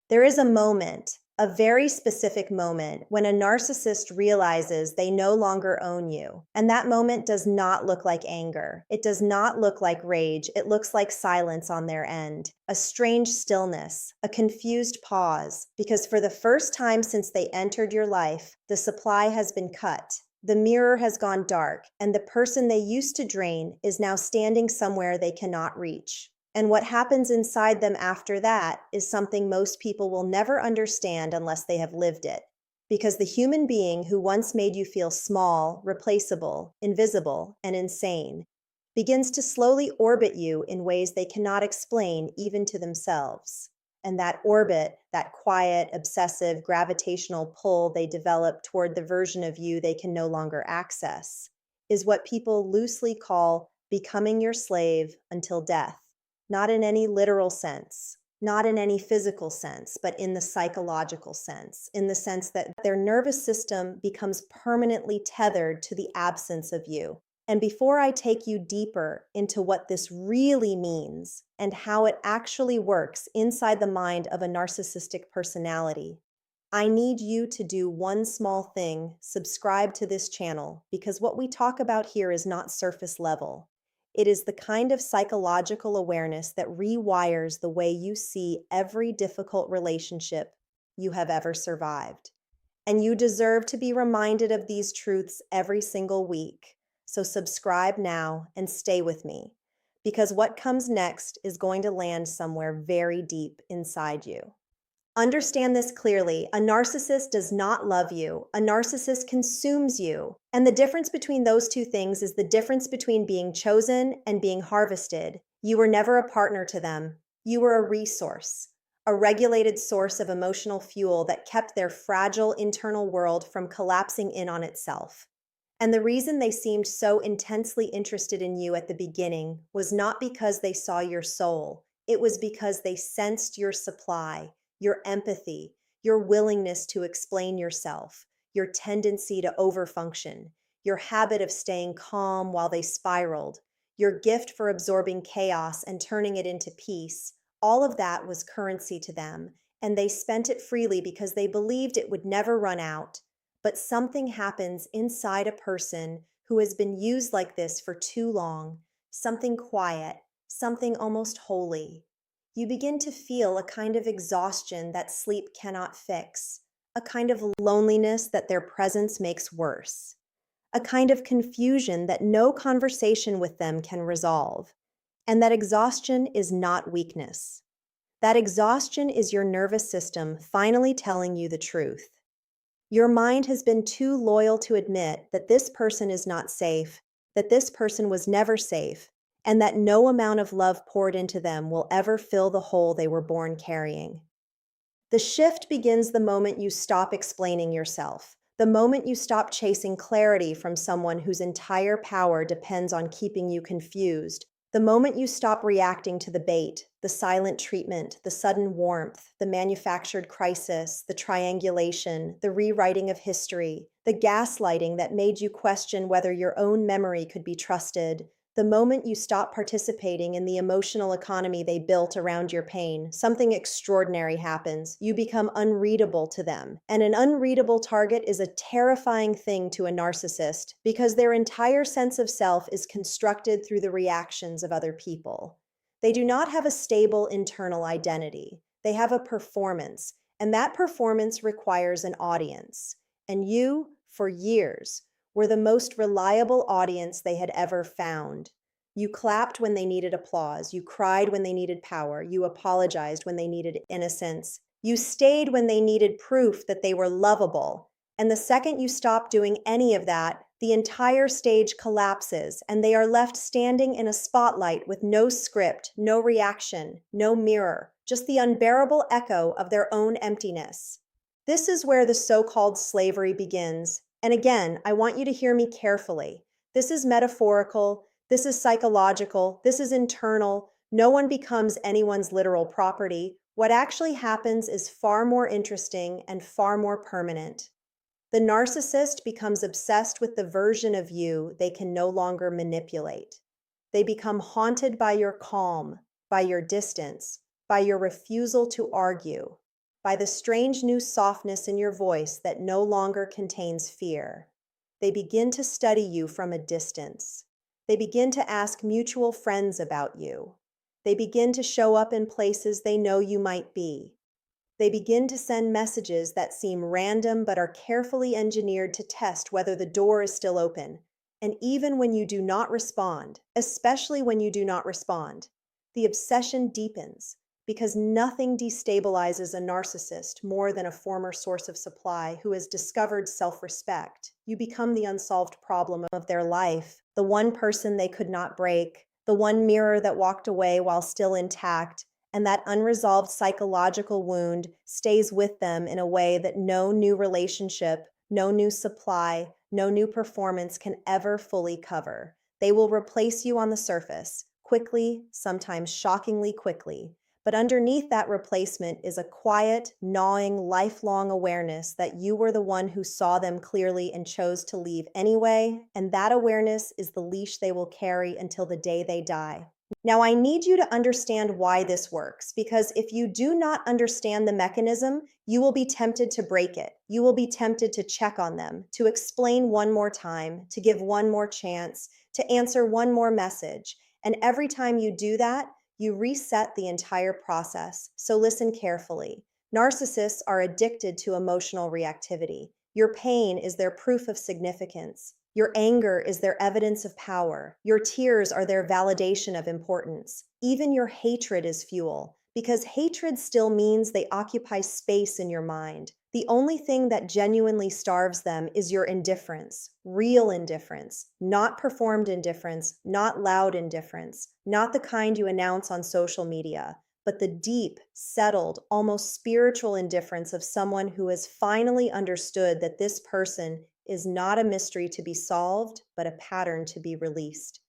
There is a moment, a very specific moment, when a narcissist realizes they no longer own you. And that moment does not look like anger. It does not look like rage. It looks like silence on their end, a strange stillness, a confused pause, because for the first time since they entered your life, the supply has been cut. The mirror has gone dark, and the person they used to drain is now standing somewhere they cannot reach. And what happens inside them after that is something most people will never understand unless they have lived it. Because the human being who once made you feel small, replaceable, invisible, and insane begins to slowly orbit you in ways they cannot explain even to themselves. And that orbit, that quiet, obsessive, gravitational pull they develop toward the version of you they can no longer access, is what people loosely call becoming your slave until death. Not in any literal sense, not in any physical sense, but in the psychological sense, in the sense that their nervous system becomes permanently tethered to the absence of you. And before I take you deeper into what this really means and how it actually works inside the mind of a narcissistic personality, I need you to do one small thing: subscribe to this channel, because what we talk about here is not surface level. It is the kind of psychological awareness that rewires the way you see every difficult relationship you have ever survived. And you deserve to be reminded of these truths every single week. So subscribe now and stay with me, because what comes next is going to land somewhere very deep inside you. Understand this clearly. A narcissist does not love you. A narcissist consumes you. And the difference between those two things is the difference between being chosen and being harvested. You were never a partner to them. You were a resource, a regulated source of emotional fuel that kept their fragile internal world from collapsing in on itself. And the reason they seemed so intensely interested in you at the beginning was not because they saw your soul. It was because they sensed your supply, your empathy, your willingness to explain yourself, your tendency to overfunction, your habit of staying calm while they spiraled, your gift for absorbing chaos and turning it into peace. All of that was currency to them, and they spent it freely because they believed it would never run out. But something happens inside a person who has been used like this for too long, something quiet, something almost holy. You begin to feel a kind of exhaustion that sleep cannot fix, a kind of loneliness that their presence makes worse, a kind of confusion that no conversation with them can resolve. And that exhaustion is not weakness. That exhaustion is your nervous system finally telling you the truth. Your mind has been too loyal to admit that this person is not safe, that this person was never safe, and that no amount of love poured into them will ever fill the hole they were born carrying. The shift begins the moment you stop explaining yourself, the moment you stop chasing clarity from someone whose entire power depends on keeping you confused, the moment you stop reacting to the bait, the silent treatment, the sudden warmth, the manufactured crisis, the triangulation, the rewriting of history, the gaslighting that made you question whether your own memory could be trusted. The moment you stop participating in the emotional economy they built around your pain, something extraordinary happens. You become unreadable to them. And an unreadable target is a terrifying thing to a narcissist because their entire sense of self is constructed through the reactions of other people. They do not have a stable internal identity. They have a performance, and that performance requires an audience. And you, for years, were the most reliable audience they had ever found. You clapped when they needed applause. You cried when they needed power. You apologized when they needed innocence. You stayed when they needed proof that they were lovable. And the second you stop doing any of that, the entire stage collapses and they are left standing in a spotlight with no script, no reaction, no mirror, just the unbearable echo of their own emptiness. This is where the so-called slavery begins. And again, I want you to hear me carefully. This is metaphorical, this is psychological, this is internal. No one becomes anyone's literal property. What actually happens is far more interesting and far more permanent. The narcissist becomes obsessed with the version of you they can no longer manipulate. They become haunted by your calm, by your distance, by your refusal to argue, by the strange new softness in your voice that no longer contains fear. They begin to study you from a distance. They begin to ask mutual friends about you. They begin to show up in places they know you might be. They begin to send messages that seem random but are carefully engineered to test whether the door is still open. And even when you do not respond, especially when you do not respond, the obsession deepens because nothing destabilizes a narcissist more than a former source of supply who has discovered self-respect. You become the unsolved problem of their life, the one person they could not break, the one mirror that walked away while still intact, and that unresolved psychological wound stays with them in a way that no new relationship, no new supply, no new performance can ever fully cover. They will replace you on the surface, quickly, sometimes shockingly quickly. But underneath that replacement is a quiet, gnawing, lifelong awareness that you were the one who saw them clearly and chose to leave anyway, and that awareness is the leash they will carry until the day they die. Now, I need you to understand why this works, because if you do not understand the mechanism, you will be tempted to break it. You will be tempted to check on them, to explain one more time, to give one more chance, to answer one more message. And every time you do that, you reset the entire process. So listen carefully. Narcissists are addicted to emotional reactivity. Your pain is their proof of significance. Your anger is their evidence of power. Your tears are their validation of importance. Even your hatred is fuel, because hatred still means they occupy space in your mind. The only thing that genuinely starves them is your indifference, real indifference, not performed indifference, not loud indifference, not the kind you announce on social media, but the deep, settled, almost spiritual indifference of someone who has finally understood that this person is not a mystery to be solved, but a pattern to be released.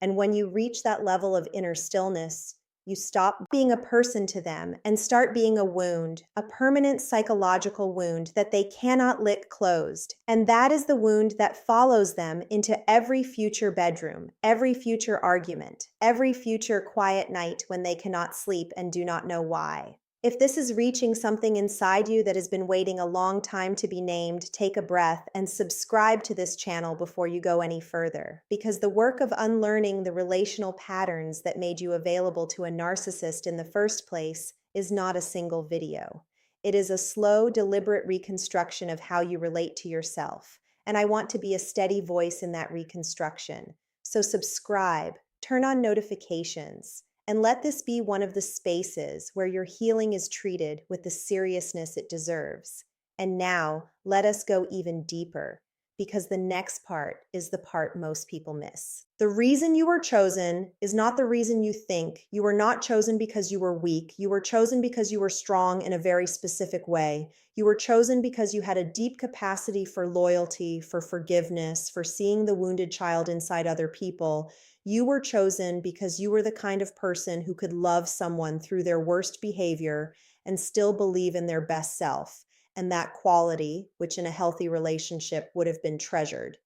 And when you reach that level of inner stillness, you stop being a person to them and start being a wound, a permanent psychological wound that they cannot lick closed. And that is the wound that follows them into every future bedroom, every future argument, every future quiet night when they cannot sleep and do not know why. If this is reaching something inside you that has been waiting a long time to be named, take a breath and subscribe to this channel before you go any further, because the work of unlearning the relational patterns that made you available to a narcissist in the first place is not a single video. It is a slow, deliberate reconstruction of how you relate to yourself, and I want to be a steady voice in that reconstruction. So subscribe, turn on notifications, and let this be one of the spaces where your healing is treated with the seriousness it deserves. And now, let us go even deeper, because the next part is the part most people miss. The reason you were chosen is not the reason you think. You were not chosen because you were weak. You were chosen because you were strong in a very specific way. You were chosen because you had a deep capacity for loyalty, for forgiveness, for seeing the wounded child inside other people. You were chosen because you were the kind of person who could love someone through their worst behavior and still believe in their best self, and that quality, which in a healthy relationship would have been treasured,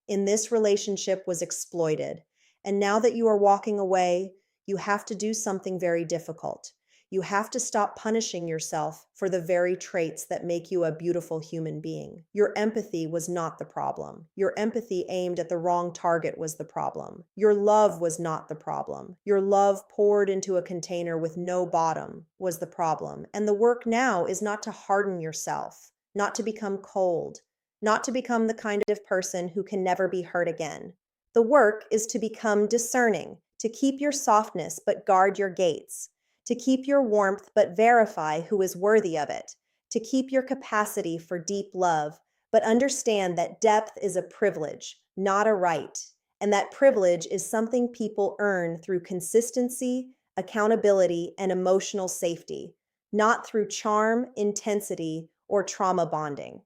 in this relationship was exploited. And now that you are walking away, you have to do something very difficult. You have to stop punishing yourself for the very traits that make you a beautiful human being. Your empathy was not the problem. Your empathy aimed at the wrong target was the problem. Your love was not the problem. Your love poured into a container with no bottom was the problem. And the work now is not to harden yourself, not to become cold, not to become the kind of person who can never be hurt again. The work is to become discerning, to keep your softness but guard your gates, to keep your warmth but verify who is worthy of it, to keep your capacity for deep love, but understand that depth is a privilege, not a right, and that privilege is something people earn through consistency, accountability, and emotional safety, not through charm, intensity, or trauma bonding.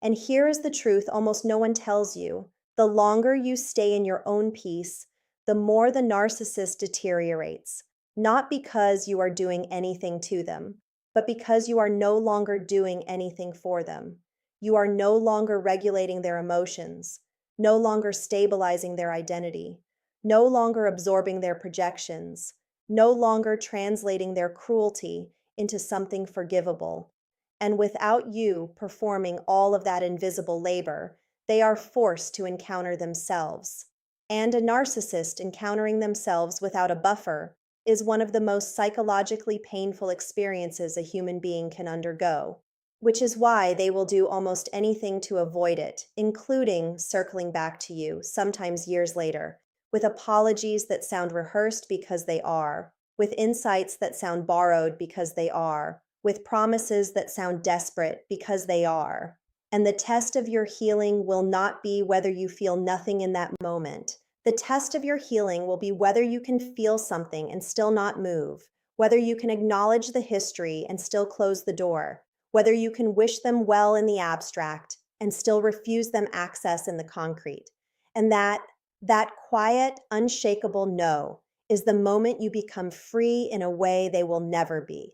And here is the truth almost no one tells you. The longer you stay in your own peace, the more the narcissist deteriorates, not because you are doing anything to them, but because you are no longer doing anything for them. You are no longer regulating their emotions, no longer stabilizing their identity, no longer absorbing their projections, no longer translating their cruelty into something forgivable. And without you performing all of that invisible labor, they are forced to encounter themselves. And a narcissist encountering themselves without a buffer is one of the most psychologically painful experiences a human being can undergo, which is why they will do almost anything to avoid it, including circling back to you, sometimes years later, with apologies that sound rehearsed because they are, with insights that sound borrowed because they are, with promises that sound desperate because they are. And the test of your healing will not be whether you feel nothing in that moment. The test of your healing will be whether you can feel something and still not move, whether you can acknowledge the history and still close the door, whether you can wish them well in the abstract and still refuse them access in the concrete. And that quiet, unshakable no is the moment you become free in a way they will never be.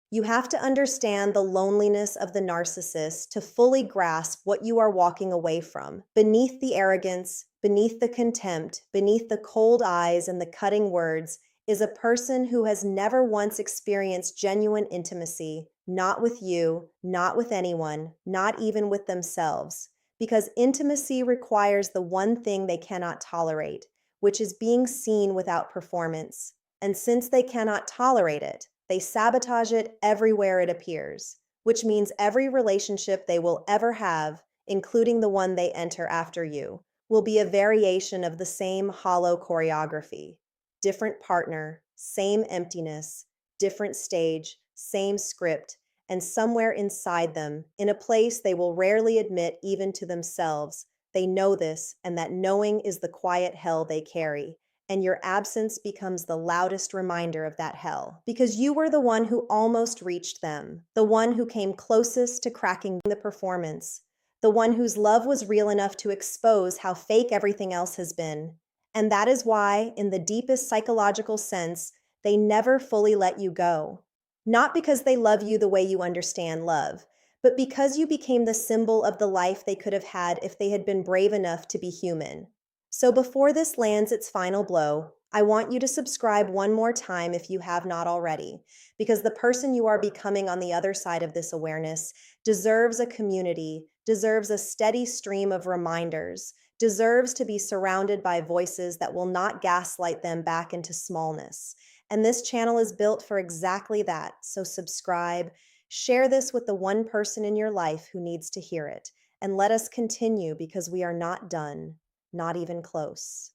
You have to understand the loneliness of the narcissist to fully grasp what you are walking away from. Beneath the arrogance, beneath the contempt, beneath the cold eyes and the cutting words is a person who has never once experienced genuine intimacy, not with you, not with anyone, not even with themselves. Because intimacy requires the one thing they cannot tolerate, which is being seen without performance. And since they cannot tolerate it, they sabotage it everywhere it appears, which means every relationship they will ever have, including the one they enter after you, will be a variation of the same hollow choreography. Different partner, same emptiness, different stage, same script, and somewhere inside them, in a place they will rarely admit even to themselves, they know this, and that knowing is the quiet hell they carry. And your absence becomes the loudest reminder of that hell, because you were the one who almost reached them, the one who came closest to cracking the performance, the one whose love was real enough to expose how fake everything else has been. And that is why, in the deepest psychological sense, they never fully let you go. Not because they love you the way you understand love, but because you became the symbol of the life they could have had if they had been brave enough to be human. So before this lands its final blow, I want you to subscribe one more time if you have not already, because the person you are becoming on the other side of this awareness deserves a community, deserves a steady stream of reminders, deserves to be surrounded by voices that will not gaslight them back into smallness. And this channel is built for exactly that, so subscribe, share this with the one person in your life who needs to hear it, and let us continue because we are not done. Not even close.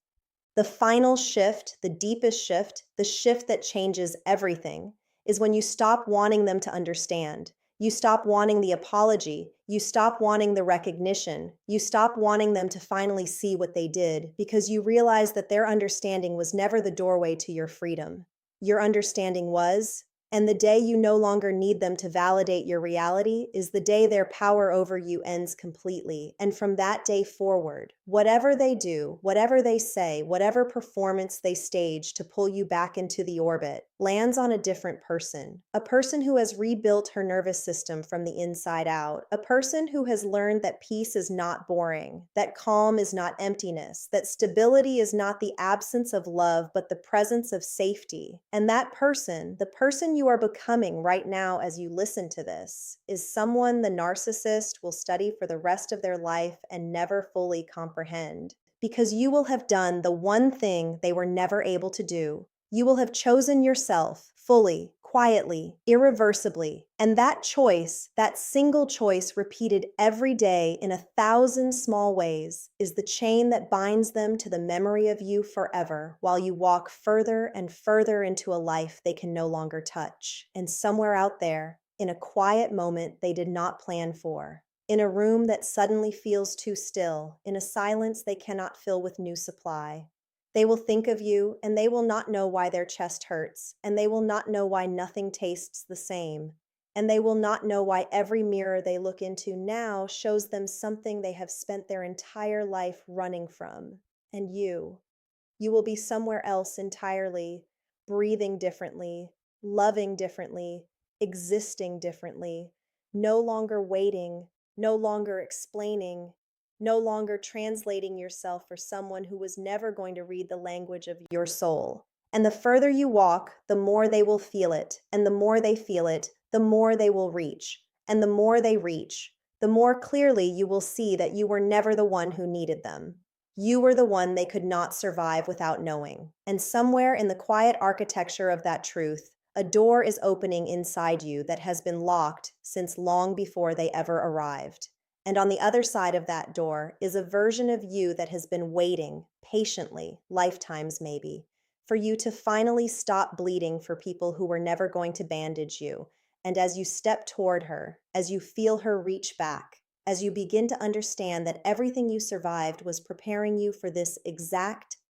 The final shift, the deepest shift, the shift that changes everything, is when you stop wanting them to understand. You stop wanting the apology. You stop wanting the recognition. You stop wanting them to finally see what they did because you realize that their understanding was never the doorway to your freedom. Your understanding was, and the day you no longer need them to validate your reality is the day their power over you ends completely. And from that day forward, whatever they do, whatever they say, whatever performance they stage to pull you back into the orbit, lands on a different person. A person who has rebuilt her nervous system from the inside out. A person who has learned that peace is not boring, that calm is not emptiness, that stability is not the absence of love, but the presence of safety. And that person, the person you are becoming right now as you listen to this, is someone the narcissist will study for the rest of their life and never fully comprehend. Because you will have done the one thing they were never able to do. You will have chosen yourself fully, quietly, irreversibly. And that choice, that single choice repeated every day in 1,000 small ways, is the chain that binds them to the memory of you forever while you walk further and further into a life they can no longer touch. And somewhere out there, in a quiet moment they did not plan for, in a room that suddenly feels too still, in a silence they cannot fill with new supply, they will think of you, and they will not know why their chest hurts, and they will not know why nothing tastes the same, and they will not know why every mirror they look into now shows them something they have spent their entire life running from. And you will be somewhere else entirely, breathing differently, loving differently, existing differently, no longer waiting, no longer explaining, no longer translating yourself for someone who was never going to read the language of your soul. And the further you walk, the more they will feel it. And the more they feel it, the more they will reach. And the more they reach, the more clearly you will see that you were never the one who needed them. You were the one they could not survive without knowing. And somewhere in the quiet architecture of that truth, a door is opening inside you that has been locked since long before they ever arrived. And on the other side of that door is a version of you that has been waiting patiently, lifetimes maybe, for you to finally stop bleeding for people who were never going to bandage you. And as you step toward her, as you feel her reach back, as you begin to understand that everything you survived was preparing you for this exact